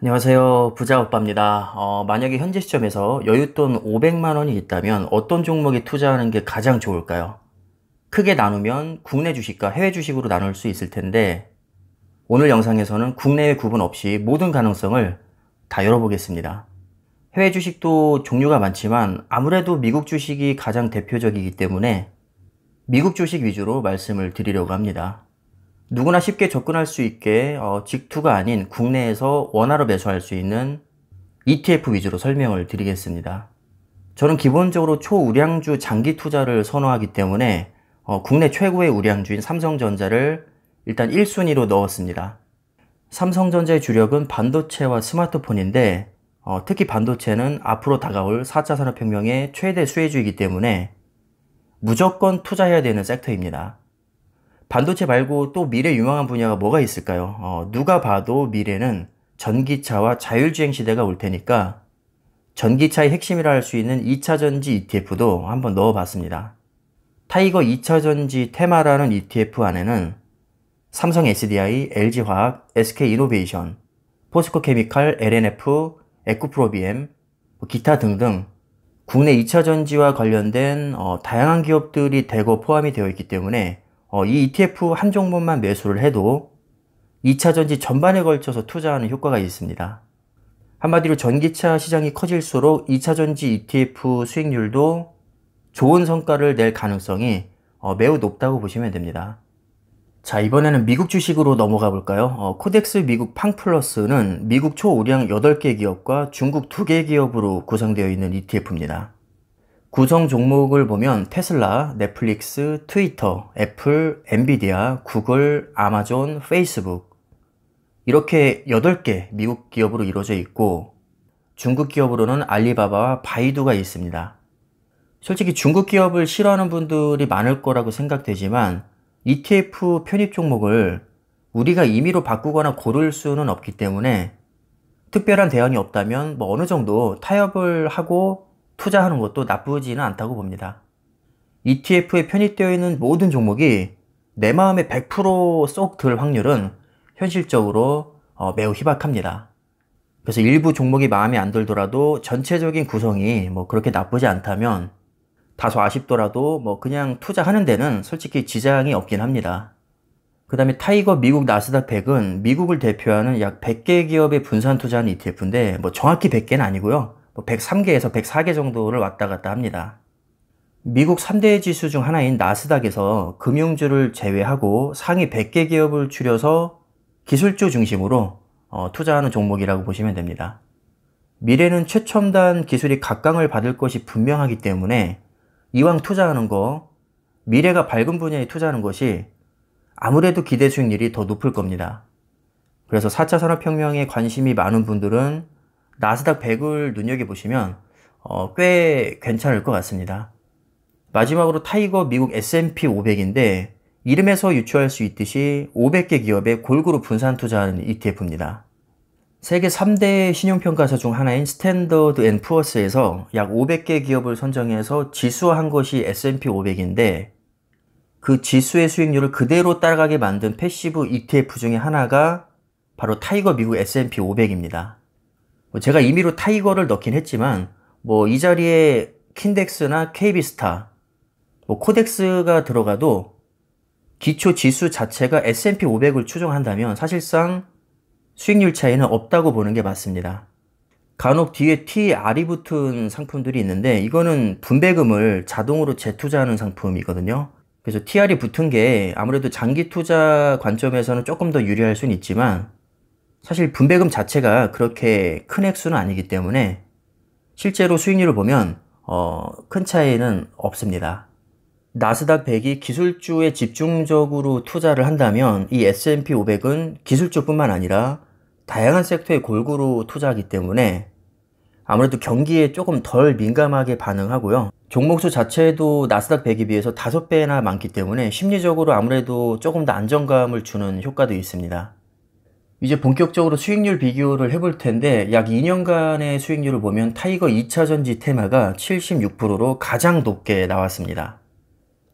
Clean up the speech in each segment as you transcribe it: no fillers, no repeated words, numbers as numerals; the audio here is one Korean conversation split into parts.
안녕하세요. 부자오빠입니다. 만약에 현재 시점에서 여윳돈 500만 원이 있다면 어떤 종목에 투자하는 게 가장 좋을까요? 크게 나누면 국내 주식과 해외 주식으로 나눌 수 있을 텐데 오늘 영상에서는 국내외 구분 없이 모든 가능성을 다 열어보겠습니다. 해외 주식도 종류가 많지만 아무래도 미국 주식이 가장 대표적이기 때문에 미국 주식 위주로 말씀을 드리려고 합니다. 누구나 쉽게 접근할 수 있게 직투가 아닌 국내에서 원화로 매수할 수 있는 ETF 위주로 설명을 드리겠습니다. 저는 기본적으로 초우량주 장기 투자를 선호하기 때문에 국내 최고의 우량주인 삼성전자를 일단 1순위로 넣었습니다. 삼성전자의 주력은 반도체와 스마트폰인데 특히 반도체는 앞으로 다가올 4차 산업혁명의 최대 수혜주이기 때문에 무조건 투자해야 되는 섹터입니다. 반도체 말고 또 미래 유망한 분야가 뭐가 있을까요? 누가 봐도 미래는 전기차와 자율주행 시대가 올 테니까 전기차의 핵심이라 할 수 있는 2차전지 ETF도 한번 넣어봤습니다. 타이거 2차전지 테마라는 ETF 안에는 삼성 SDI, LG화학, SK이노베이션, 포스코케미칼, LNF, 에코프로비엠, 기타 등등 국내 2차전지와 관련된 다양한 기업들이 대거 포함이 되어 있기 때문에 이 ETF 한 종목만 매수를 해도 2차전지 전반에 걸쳐서 투자하는 효과가 있습니다. 한마디로 전기차 시장이 커질수록 2차전지 ETF 수익률도 좋은 성과를 낼 가능성이 매우 높다고 보시면 됩니다. 자, 이번에는 미국 주식으로 넘어가 볼까요? 코덱스 미국 팡플러스는 미국 초우량 8개 기업과 중국 2개 기업으로 구성되어 있는 ETF입니다. 구성 종목을 보면 테슬라, 넷플릭스, 트위터, 애플, 엔비디아, 구글, 아마존, 페이스북 이렇게 8개 미국 기업으로 이루어져 있고 중국 기업으로는 알리바바와 바이두가 있습니다. 솔직히 중국 기업을 싫어하는 분들이 많을 거라고 생각되지만 ETF 편입 종목을 우리가 임의로 바꾸거나 고를 수는 없기 때문에 특별한 대안이 없다면 어느 정도 타협을 하고 투자하는 것도 나쁘지는 않다고 봅니다. ETF에 편입되어 있는 모든 종목이 내 마음에 100%쏙 들 확률은 현실적으로 매우 희박합니다. 그래서 일부 종목이 마음에 안 들더라도 전체적인 구성이 그렇게 나쁘지 않다면 다소 아쉽더라도 그냥 투자하는 데는 솔직히 지장이 없긴 합니다. 그 다음에 타이거 미국 나스닥 100은 미국을 대표하는 약 100개 기업에 분산 투자하는 ETF인데 정확히 100개는 아니고요. 103개에서 104개 정도를 왔다 갔다 합니다. 미국 3대 지수 중 하나인 나스닥에서 금융주를 제외하고 상위 100개 기업을 추려서 기술주 중심으로 투자하는 종목이라고 보시면 됩니다. 미래는 최첨단 기술이 각광을 받을 것이 분명하기 때문에 이왕 투자하는 거 미래가 밝은 분야에 투자하는 것이 아무래도 기대 수익률이 더 높을 겁니다. 그래서 4차 산업혁명에 관심이 많은 분들은 나스닥 100을 눈여겨보시면 꽤 괜찮을 것 같습니다. 마지막으로 타이거 미국 S&P 500인데 이름에서 유추할 수 있듯이 500개 기업에 골고루 분산 투자하는 ETF입니다. 세계 3대 신용평가사 중 하나인 스탠더드 앤 푸어스에서 약 500개 기업을 선정해서 지수화한 것이 S&P 500인데 그 지수의 수익률을 그대로 따라가게 만든 패시브 ETF 중에 하나가 바로 타이거 미국 S&P 500입니다. 제가 임의로 타이거를 넣긴 했지만 이 자리에 킨덱스나 KB스타, 코덱스가 들어가도 기초 지수 자체가 S&P 500을 추종한다면 사실상 수익률 차이는 없다고 보는 게 맞습니다. 간혹 뒤에 TR이 붙은 상품들이 있는데 이거는 분배금을 자동으로 재투자하는 상품이거든요. 그래서 TR이 붙은 게 아무래도 장기 투자 관점에서는 조금 더 유리할 수는 있지만 사실 분배금 자체가 그렇게 큰 액수는 아니기 때문에 실제로 수익률을 보면 큰 차이는 없습니다. 나스닥 100이 기술주에 집중적으로 투자를 한다면 이 S&P 500은 기술주뿐만 아니라 다양한 섹터에 골고루 투자하기 때문에 아무래도 경기에 조금 덜 민감하게 반응하고요. 종목수 자체도 나스닥 100에 비해서 5배나 많기 때문에 심리적으로 아무래도 조금 더 안정감을 주는 효과도 있습니다. 이제 본격적으로 수익률 비교를 해볼 텐데 약 2년간의 수익률을 보면 타이거 2차전지 테마가 76%로 가장 높게 나왔습니다.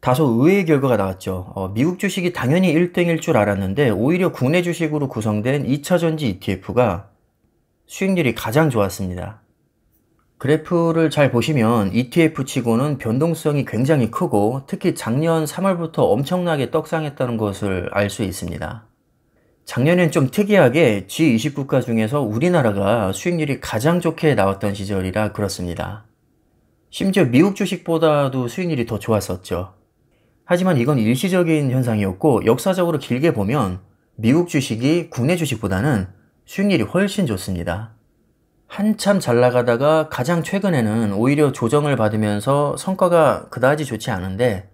다소 의외의 결과가 나왔죠. 미국 주식이 당연히 1등일 줄 알았는데 오히려 국내 주식으로 구성된 2차전지 ETF가 수익률이 가장 좋았습니다. 그래프를 잘 보시면 ETF 치고는 변동성이 굉장히 크고 특히 작년 3월부터 엄청나게 떡상했다는 것을 알 수 있습니다. 작년엔 좀 특이하게 G20 국가 중에서 우리나라가 수익률이 가장 좋게 나왔던 시절이라 그렇습니다. 심지어 미국 주식보다도 수익률이 더 좋았었죠. 하지만 이건 일시적인 현상이었고 역사적으로 길게 보면 미국 주식이 국내 주식보다는 수익률이 훨씬 좋습니다. 한참 잘 나가다가 가장 최근에는 오히려 조정을 받으면서 성과가 그다지 좋지 않은데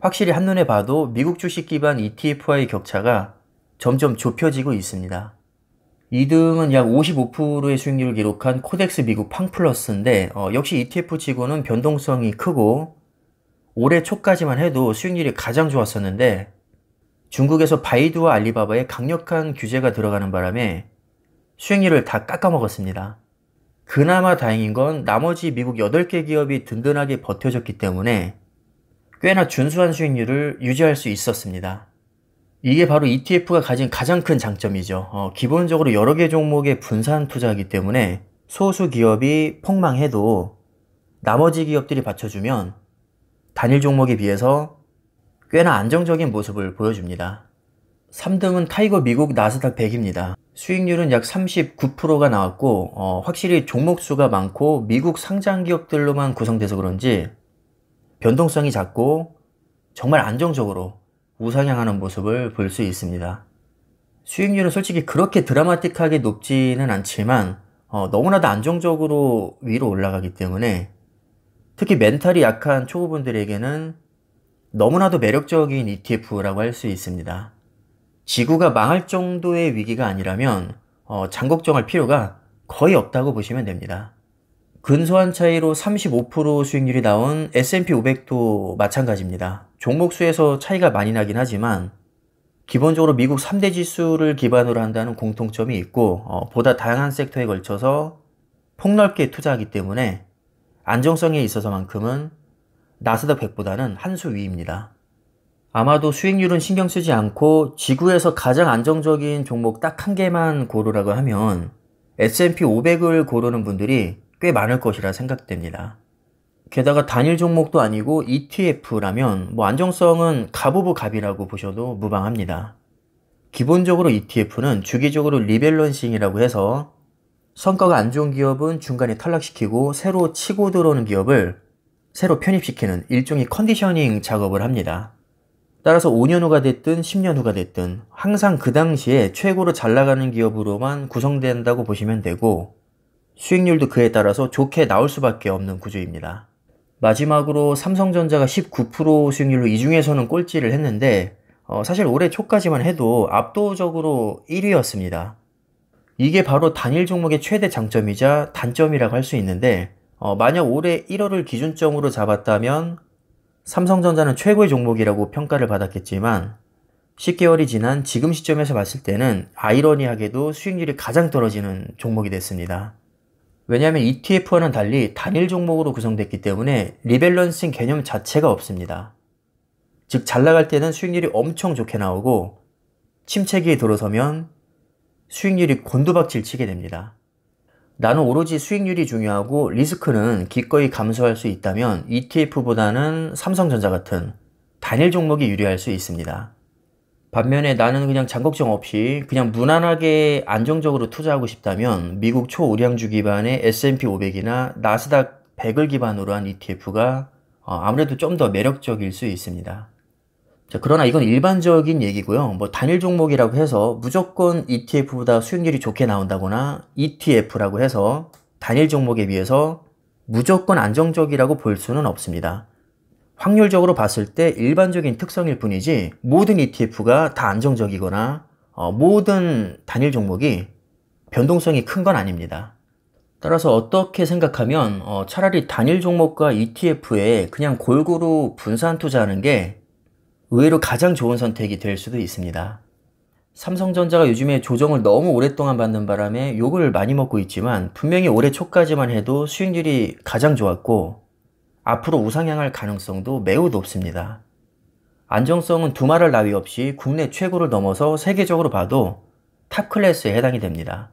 확실히 한눈에 봐도 미국 주식 기반 ETF와의 격차가 점점 좁혀지고 있습니다. 2등은 약 55%의 수익률을 기록한 코덱스 미국 팡플러스인데 역시 ETF 치고는 변동성이 크고 올해 초까지만 해도 수익률이 가장 좋았었는데 중국에서 바이두와 알리바바의 강력한 규제가 들어가는 바람에 수익률을 다 깎아먹었습니다. 그나마 다행인 건 나머지 미국 8개 기업이 든든하게 버텨줬기 때문에 꽤나 준수한 수익률을 유지할 수 있었습니다. 이게 바로 ETF가 가진 가장 큰 장점이죠. 기본적으로 여러 개 종목의 분산 투자이기 때문에 소수 기업이 폭망해도 나머지 기업들이 받쳐주면 단일 종목에 비해서 꽤나 안정적인 모습을 보여줍니다. 3등은 타이거 미국 나스닥 100입니다. 수익률은 약 39%가 나왔고 확실히 종목 수가 많고 미국 상장 기업들로만 구성돼서 그런지 변동성이 작고 정말 안정적으로 우상향하는 모습을 볼 수 있습니다. 수익률은 솔직히 그렇게 드라마틱하게 높지는 않지만 너무나도 안정적으로 위로 올라가기 때문에 특히 멘탈이 약한 초보분들에게는 너무나도 매력적인 ETF라고 할 수 있습니다. 지구가 망할 정도의 위기가 아니라면 장걱정할 필요가 거의 없다고 보시면 됩니다. 근소한 차이로 35% 수익률이 나온 S&P 500도 마찬가지입니다. 종목 수에서 차이가 많이 나긴 하지만 기본적으로 미국 3대 지수를 기반으로 한다는 공통점이 있고 보다 다양한 섹터에 걸쳐서 폭넓게 투자하기 때문에 안정성에 있어서만큼은 나스닥 100보다는 한 수 위입니다. 아마도 수익률은 신경 쓰지 않고 지구에서 가장 안정적인 종목 딱 한 개만 고르라고 하면 S&P 500을 고르는 분들이 꽤 많을 것이라 생각됩니다. 게다가 단일 종목도 아니고 ETF라면 안정성은 갑 오브 갑이라고 보셔도 무방합니다. 기본적으로 ETF는 주기적으로 리밸런싱이라고 해서 성과가 안 좋은 기업은 중간에 탈락시키고 새로 치고 들어오는 기업을 새로 편입시키는 일종의 컨디셔닝 작업을 합니다. 따라서 5년 후가 됐든 10년 후가 됐든 항상 그 당시에 최고로 잘 나가는 기업으로만 구성된다고 보시면 되고 수익률도 그에 따라서 좋게 나올 수밖에 없는 구조입니다. 마지막으로 삼성전자가 19% 수익률로 이 중에서는 꼴찌를 했는데 사실 올해 초까지만 해도 압도적으로 1위였습니다. 이게 바로 단일 종목의 최대 장점이자 단점이라고 할 수 있는데 만약 올해 1월을 기준점으로 잡았다면 삼성전자는 최고의 종목이라고 평가를 받았겠지만 10개월이 지난 지금 시점에서 봤을 때는 아이러니하게도 수익률이 가장 떨어지는 종목이 됐습니다. 왜냐하면 ETF와는 달리 단일 종목으로 구성됐기 때문에 리밸런싱 개념 자체가 없습니다. 즉 잘 나갈 때는 수익률이 엄청 좋게 나오고 침체기에 들어서면 수익률이 곤두박질 치게 됩니다. 나는 오로지 수익률이 중요하고 리스크는 기꺼이 감수할 수 있다면 ETF보다는 삼성전자 같은 단일 종목이 유리할 수 있습니다. 반면에 나는 그냥 장걱정 없이 그냥 무난하게 안정적으로 투자하고 싶다면 미국 초우량주 기반의 S&P 500이나 나스닥 100을 기반으로 한 ETF가 아무래도 좀 더 매력적일 수 있습니다. 자, 그러나 이건 일반적인 얘기고요. 단일 종목이라고 해서 무조건 ETF보다 수익률이 좋게 나온다거나 ETF라고 해서 단일 종목에 비해서 무조건 안정적이라고 볼 수는 없습니다. 확률적으로 봤을 때 일반적인 특성일 뿐이지 모든 ETF가 다 안정적이거나 모든 단일 종목이 변동성이 큰 건 아닙니다. 따라서 어떻게 생각하면 차라리 단일 종목과 ETF에 그냥 골고루 분산 투자하는 게 의외로 가장 좋은 선택이 될 수도 있습니다. 삼성전자가 요즘에 조정을 너무 오랫동안 받는 바람에 욕을 많이 먹고 있지만 분명히 올해 초까지만 해도 수익률이 가장 좋았고 앞으로 우상향할 가능성도 매우 높습니다. 안정성은 두말할 나위 없이 국내 최고를 넘어서 세계적으로 봐도 탑 클래스에 해당이 됩니다.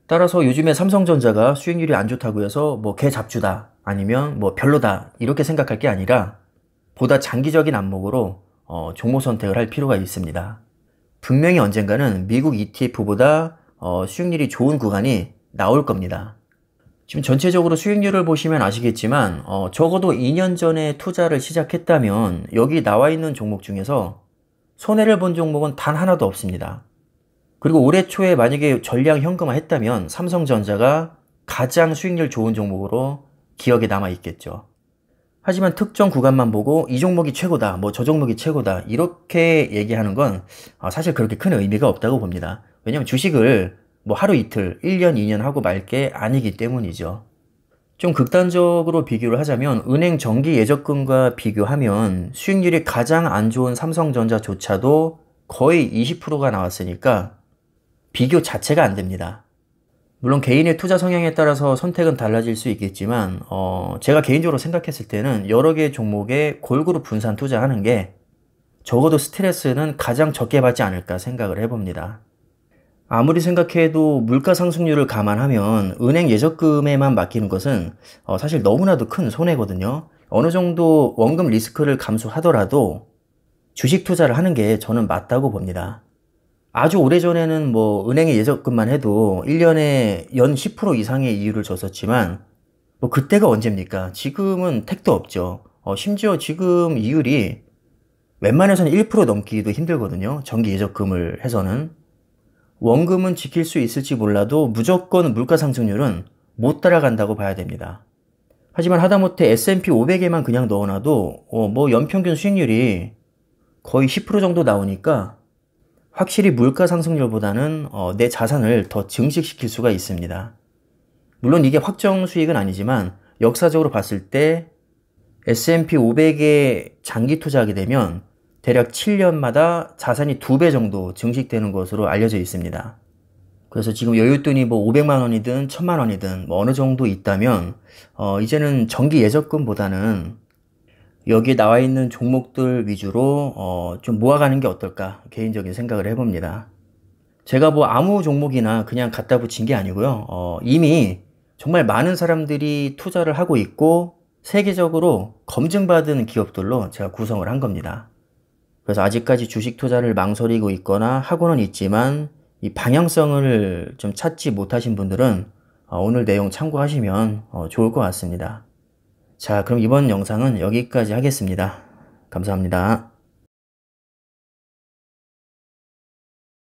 따라서 요즘에 삼성전자가 수익률이 안 좋다고 해서 뭐 개잡주다 아니면 뭐 별로다 이렇게 생각할 게 아니라 보다 장기적인 안목으로 종목 선택을 할 필요가 있습니다. 분명히 언젠가는 미국 ETF보다 수익률이 좋은 구간이 나올 겁니다. 지금 전체적으로 수익률을 보시면 아시겠지만 적어도 2년 전에 투자를 시작했다면 여기 나와 있는 종목 중에서 손해를 본 종목은 단 하나도 없습니다. 그리고 올해 초에 만약에 전량 현금화 했다면 삼성전자가 가장 수익률 좋은 종목으로 기억에 남아 있겠죠. 하지만 특정 구간만 보고 이 종목이 최고다, 뭐 저 종목이 최고다 이렇게 얘기하는 건 사실 그렇게 큰 의미가 없다고 봅니다. 왜냐면 주식을 뭐 하루 이틀, 1년, 2년 하고 말 게 아니기 때문이죠. 좀 극단적으로 비교를 하자면 은행 정기 예적금과 비교하면 수익률이 가장 안 좋은 삼성전자조차도 거의 20%가 나왔으니까 비교 자체가 안 됩니다. 물론 개인의 투자 성향에 따라서 선택은 달라질 수 있겠지만 제가 개인적으로 생각했을 때는 여러 개의 종목에 골고루 분산 투자하는 게 적어도 스트레스는 가장 적게 받지 않을까 생각을 해봅니다. 아무리 생각해도 물가 상승률을 감안하면 은행 예적금에만 맡기는 것은 사실 너무나도 큰 손해거든요. 어느 정도 원금 리스크를 감수하더라도 주식 투자를 하는 게 저는 맞다고 봅니다. 아주 오래전에는 뭐 은행에 예적금만 해도 1년에 연 10% 이상의 이율을 줬었지만 뭐 그때가 언제입니까? 지금은 택도 없죠. 심지어 지금 이율이 웬만해서는 1% 넘기기도 힘들거든요. 정기 예적금을 해서는. 원금은 지킬 수 있을지 몰라도 무조건 물가 상승률은 못 따라간다고 봐야 됩니다. 하지만 하다못해 S&P 500에만 그냥 넣어놔도 뭐 연평균 수익률이 거의 10% 정도 나오니까 확실히 물가 상승률보다는 내 자산을 더 증식시킬 수가 있습니다. 물론 이게 확정 수익은 아니지만 역사적으로 봤을 때 S&P 500에 장기 투자하게 되면 대략 7년마다 자산이 2배 정도 증식되는 것으로 알려져 있습니다. 그래서 지금 여윳돈이 뭐 500만 원이든 1000만 원이든 뭐 어느 정도 있다면 이제는 정기 예적금보다는 여기에 나와 있는 종목들 위주로 좀 모아가는 게 어떨까 개인적인 생각을 해봅니다. 제가 뭐 아무 종목이나 그냥 갖다 붙인 게 아니고요. 이미 정말 많은 사람들이 투자를 하고 있고 세계적으로 검증받은 기업들로 제가 구성을 한 겁니다. 그래서 아직까지 주식 투자를 망설이고 있거나 하고는 있지만 이 방향성을 좀 찾지 못하신 분들은 오늘 내용 참고하시면 좋을 것 같습니다. 자, 그럼 이번 영상은 여기까지 하겠습니다. 감사합니다.